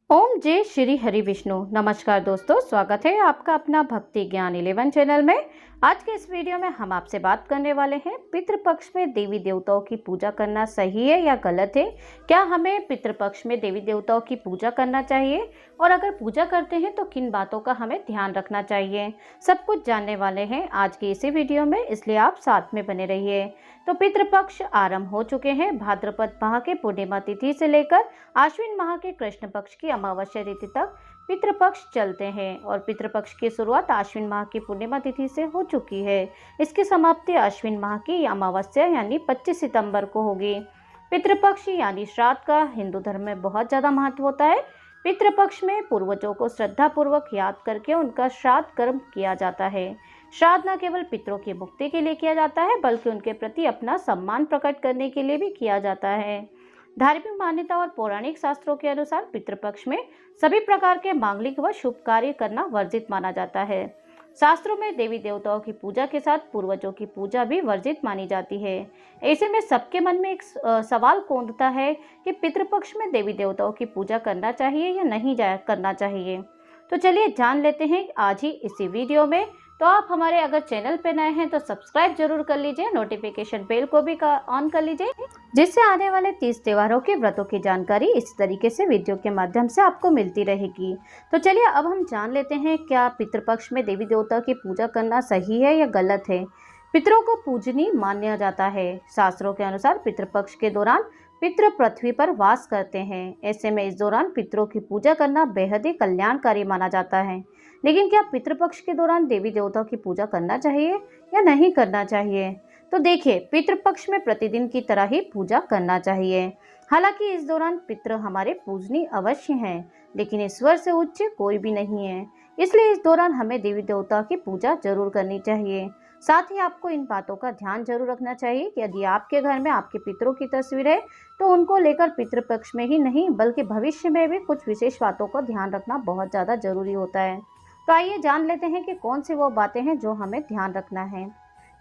ओम जय श्री हरि विष्णु। नमस्कार दोस्तों, स्वागत है आपका अपना भक्ति ज्ञान 11 चैनल में। आज के इस वीडियो में हम आपसे बात करने वाले हैं पितृपक्ष में देवी देवताओं की पूजा करना सही है या गलत है। क्या हमें पितृपक्ष में देवी देवताओं की पूजा करना चाहिए और अगर पूजा करते हैं तो किन बातों का हमें ध्यान रखना चाहिए, सब कुछ जानने वाले हैं आज की इसी वीडियो में, इसलिए आप साथ में बने रहिए। तो पितृपक्ष आरंभ हो चुके हैं। भाद्रपद माह के पूर्णिमा तिथि से लेकर आश्विन माह के कृष्ण पक्ष की अमावस्या तिथि तक पितृपक्ष चलते हैं और पितृपक्ष की शुरुआत आश्विन माह की पूर्णिमा तिथि से हो चुकी है। इसकी समाप्ति आश्विन माह की अमावस्या यानी 25 सितंबर को होगी। पितृपक्ष यानी श्राद्ध का हिंदू धर्म में बहुत ज़्यादा महत्व होता है। पितृपक्ष में पूर्वजों को श्रद्धा पूर्वक याद करके उनका श्राद्ध कर्म किया जाता है। श्राद्ध न केवल पितरों की मुक्ति के लिए किया जाता है बल्कि उनके प्रति अपना सम्मान प्रकट करने के लिए भी किया जाता है। धार्मिक मान्यता और पौराणिक शास्त्रों के अनुसार पितृपक्ष में सभी प्रकार के मांगलिक व शुभ कार्य करना वर्जित माना जाता है। शास्त्रों में देवी देवताओं की पूजा के साथ पूर्वजों की पूजा भी वर्जित मानी जाती है। ऐसे में सबके मन में एक सवाल कौंधता है कि पितृपक्ष में देवी देवताओं की पूजा करना चाहिए या नहीं करना चाहिए। तो चलिए जान लेते हैं आज ही इसी वीडियो में। तो आप हमारे अगर चैनल पे नए हैं तो सब्सक्राइब जरूर कर लीजिए, नोटिफिकेशन बेल को भी ऑन कर लीजिए, जिससे आने वाले 30 त्योहारों के व्रतों की जानकारी इस तरीके से वीडियो के माध्यम से आपको मिलती रहेगी। तो चलिए अब हम जान लेते हैं क्या पितृपक्ष में देवी देवता की पूजा करना सही है या गलत है। पितरों को पूजनीय माना जाता है। शास्त्रों के अनुसार पितृपक्ष के दौरान पितृ पृथ्वी पर वास करते हैं। ऐसे में इस दौरान पितरों की पूजा करना बेहद ही कल्याणकारी माना जाता है। लेकिन क्या पितृपक्ष के दौरान देवी देवताओं की पूजा करना चाहिए या नहीं करना चाहिए? तो देखिए, पितृपक्ष में प्रतिदिन की तरह ही पूजा करना चाहिए। हालांकि इस दौरान पितृ हमारे पूजनीय अवश्य हैं, लेकिन ईश्वर से उच्च कोई भी नहीं है। इसलिए इस दौरान हमें देवी देवताओं की पूजा जरूर करनी चाहिए। साथ ही आपको इन बातों का ध्यान जरूर रखना चाहिए कि यदि आपके घर में आपके पितरों की तस्वीर है तो उनको लेकर पितृपक्ष में ही नहीं बल्कि भविष्य में भी कुछ विशेष बातों का ध्यान रखना बहुत ज़्यादा जरूरी होता है। तो आइए जान लेते हैं कि कौन सी वो बातें हैं जो हमें ध्यान रखना है।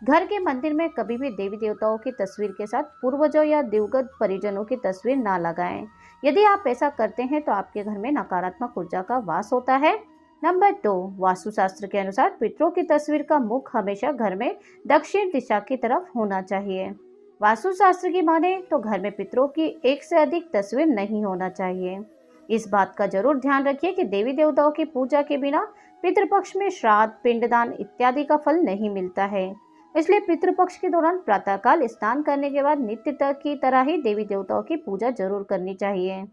घर के मंदिर में कभी भी देवी देवताओं की तस्वीर के साथ पूर्वजों या दिवंगत परिजनों की तस्वीर ना लगाएं। यदि आप ऐसा करते हैं तो आपके घर में नकारात्मक ऊर्जा का वास होता है। नंबर 2, वास्तुशास्त्र के अनुसार पितरों की तस्वीर का मुख हमेशा घर में दक्षिण दिशा की तरफ होना चाहिए। वास्तुशास्त्र की माने तो घर में पितरों की एक से अधिक तस्वीर नहीं होना चाहिए। इस बात का जरूर ध्यान रखिए कि देवी देवताओं की पूजा के बिना पितृपक्ष में श्राद्ध, पिंडदान इत्यादि का फल नहीं मिलता है। इसलिए पितृपक्ष के दौरान प्रातःकाल स्नान करने के बाद नित्य की तरह ही देवी देवताओं की पूजा जरूर करनी चाहिए।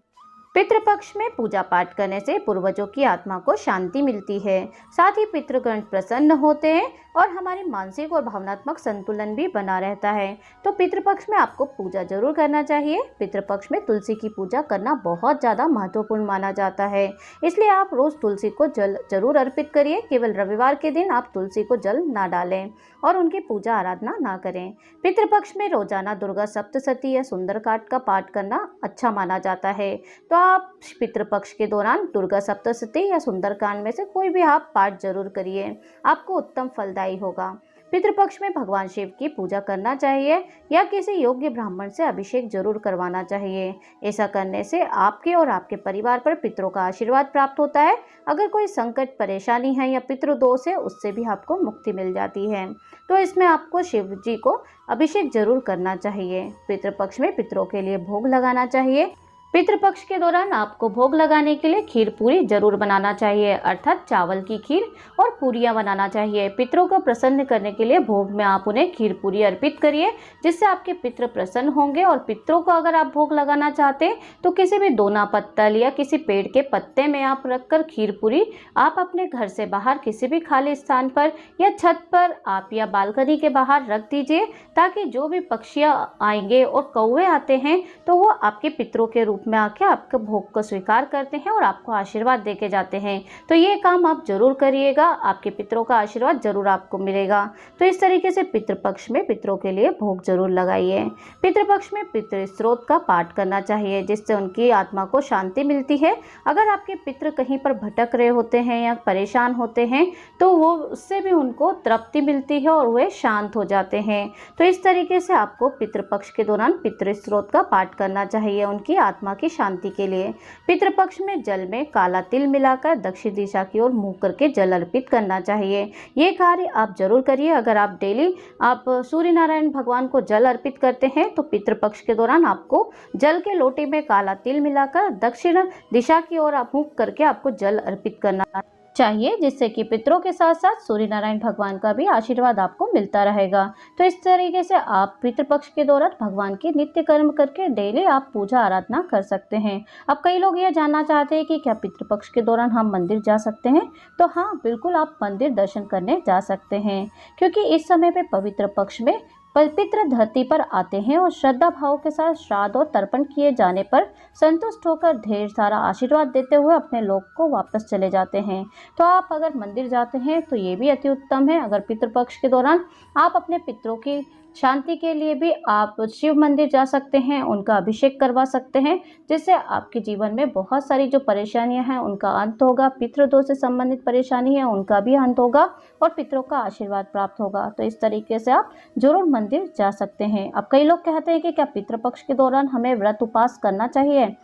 पितृपक्ष में पूजा पाठ करने से पूर्वजों की आत्मा को शांति मिलती है। साथ ही पितृगण प्रसन्न होते हैं और हमारी मानसिक और भावनात्मक संतुलन भी बना रहता है। तो पितृपक्ष में आपको पूजा जरूर करना चाहिए। पितृपक्ष में तुलसी की पूजा करना बहुत ज़्यादा महत्वपूर्ण माना जाता है, इसलिए आप रोज तुलसी को जल जरूर अर्पित करिए। केवल रविवार के दिन आप तुलसी को जल ना डालें और उनकी पूजा आराधना ना करें। पितृपक्ष में रोजाना दुर्गा सप्तशती या सुंदरकांड का पाठ करना अच्छा माना जाता है। तो आप पितृपक्ष के दौरान दुर्गा सप्तशती या सुंदरकांड में से कोई भी आप पाठ जरूर करिए, आपको उत्तम फलदायी होगा। पितृपक्ष में भगवान शिव की पूजा करना चाहिए या किसी योग्य ब्राह्मण से अभिषेक जरूर करवाना चाहिए। ऐसा करने से आपके और आपके परिवार पर पितरों का आशीर्वाद प्राप्त होता है। अगर कोई संकट, परेशानी है या पितृदोष है, उससे भी आपको मुक्ति मिल जाती है। तो इसमें आपको शिव जी को अभिषेक जरूर करना चाहिए। पितृपक्ष में पितरों के लिए भोग लगाना चाहिए। पितृपक्ष के दौरान आपको भोग लगाने के लिए खीर पूरी जरूर बनाना चाहिए, अर्थात चावल की खीर और पूरियां बनाना चाहिए। पितरों को प्रसन्न करने के लिए भोग में आप उन्हें खीर पूरी अर्पित करिए, जिससे आपके पितृ प्रसन्न होंगे। और पितरों को अगर आप भोग लगाना चाहते हैं तो किसी भी दोना पत्तल या किसी पेड़ के पत्ते में आप रखकर खीर पूरी आप अपने घर से बाहर किसी भी खाली स्थान पर या छत पर आप या बालकनी के बाहर रख दीजिए, ताकि जो भी पक्षियाँ आएंगे और कौवे आते हैं तो वो आपके पितरों के रूप में आके आपके भोग को स्वीकार करते हैं और आपको आशीर्वाद देके जाते हैं। तो ये काम आप जरूर करिएगा, आपके पितरों का आशीर्वाद जरूर आपको मिलेगा। तो इस तरीके से पितृपक्ष में पितरों के लिए भोग जरूर लगाइए। पितृपक्ष में पितृ स्त्रोत का पाठ करना चाहिए, जिससे उनकी आत्मा को शांति मिलती है। अगर आपके पितृ कहीं पर भटक रहे होते हैं या परेशान होते हैं तो वो उससे भी उनको तृप्ति मिलती है और वे शांत हो जाते हैं। तो इस तरीके से आपको पितृपक्ष के दौरान पितृ स्त्रोत का पाठ करना चाहिए, उनकी आत्मा आत्मा की शांति के लिए। पितृपक्ष में जल में काला तिल मिलाकर दक्षिण दिशा की ओर मुंह करके जल अर्पित करना चाहिए। ये कार्य आप जरूर करिए। अगर आप डेली आप सूर्य नारायण भगवान को जल अर्पित करते हैं तो पितृपक्ष के दौरान आपको जल के लोटे में काला तिल मिलाकर दक्षिण दिशा की ओर मुंह करके आपको जल अर्पित करना चाहिए, जिससे कि पितरों के साथ साथ सूर्य नारायण भगवान का भी आशीर्वाद आपको मिलता रहेगा। तो इस तरीके से आप पितृपक्ष के दौरान भगवान के नित्य कर्म करके डेली आप पूजा आराधना कर सकते हैं। अब कई लोग यह जानना चाहते हैं कि क्या पितृपक्ष के दौरान हम मंदिर जा सकते हैं? तो हाँ, बिल्कुल आप मंदिर दर्शन करने जा सकते हैं, क्योंकि इस समय पे पवित्र पक्ष में पितृ धरती पर आते हैं और श्रद्धा भाव के साथ श्राद्ध और तर्पण किए जाने पर संतुष्ट होकर ढेर सारा आशीर्वाद देते हुए अपने लोक को वापस चले जाते हैं। तो आप अगर मंदिर जाते हैं तो ये भी अति उत्तम है। अगर पितृपक्ष के दौरान आप अपने पितरों की शांति के लिए भी आप शिव मंदिर जा सकते हैं, उनका अभिषेक करवा सकते हैं, जिससे आपके जीवन में बहुत सारी जो परेशानियां हैं उनका अंत होगा। पितृदोष से संबंधित परेशानी है उनका भी अंत होगा और पितरों का आशीर्वाद प्राप्त होगा। तो इस तरीके से आप जरूर मंदिर जा सकते हैं। अब कई लोग कहते हैं कि क्या पितृपक्ष के दौरान हमें व्रत उपवास करना चाहिए?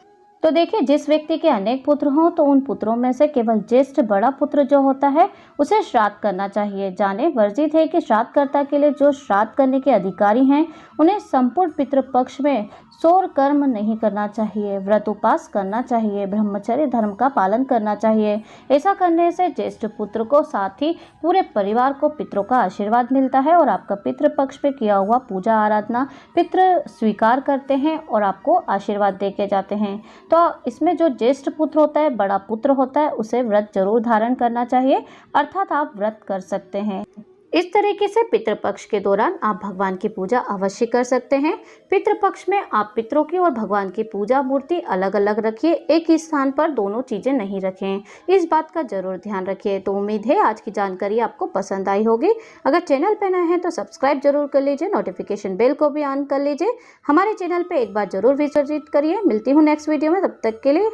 तो देखिए, जिस व्यक्ति के अनेक पुत्र हों तो उन पुत्रों में से केवल ज्येष्ठ बड़ा पुत्र जो होता है उसे श्राद्ध करना चाहिए। जाने वर्जित है कि श्राद्धकर्ता के लिए जो श्राद्ध करने के अधिकारी हैं उन्हें संपूर्ण पितृपक्ष में सौर कर्म नहीं करना चाहिए, व्रत उपवास करना चाहिए, ब्रह्मचर्य धर्म का पालन करना चाहिए। ऐसा करने से ज्येष्ठ पुत्र को साथ ही पूरे परिवार को पितरों का आशीर्वाद मिलता है और आपका पितृपक्ष पे किया हुआ पूजा आराधना पितृ स्वीकार करते हैं और आपको आशीर्वाद दे के जाते हैं। तो इसमें जो ज्येष्ठ पुत्र होता है, बड़ा पुत्र होता है, उसे व्रत जरूर धारण करना चाहिए, अर्थात आप व्रत कर सकते हैं। इस तरीके से पितृपक्ष के दौरान आप भगवान की पूजा अवश्य कर सकते हैं। पितृपक्ष में आप पितरों की और भगवान की पूजा मूर्ति अलग अलग रखिए, एक ही स्थान पर दोनों चीजें नहीं रखें, इस बात का जरूर ध्यान रखिए। तो उम्मीद है आज की जानकारी आपको पसंद आई होगी। अगर चैनल पर नए हैं तो सब्सक्राइब जरूर कर लीजिए, नोटिफिकेशन बेल को भी ऑन कर लीजिए। हमारे चैनल पर एक बार जरूर विजिट करिए। मिलती हूँ नेक्स्ट वीडियो में, तब तक के लिए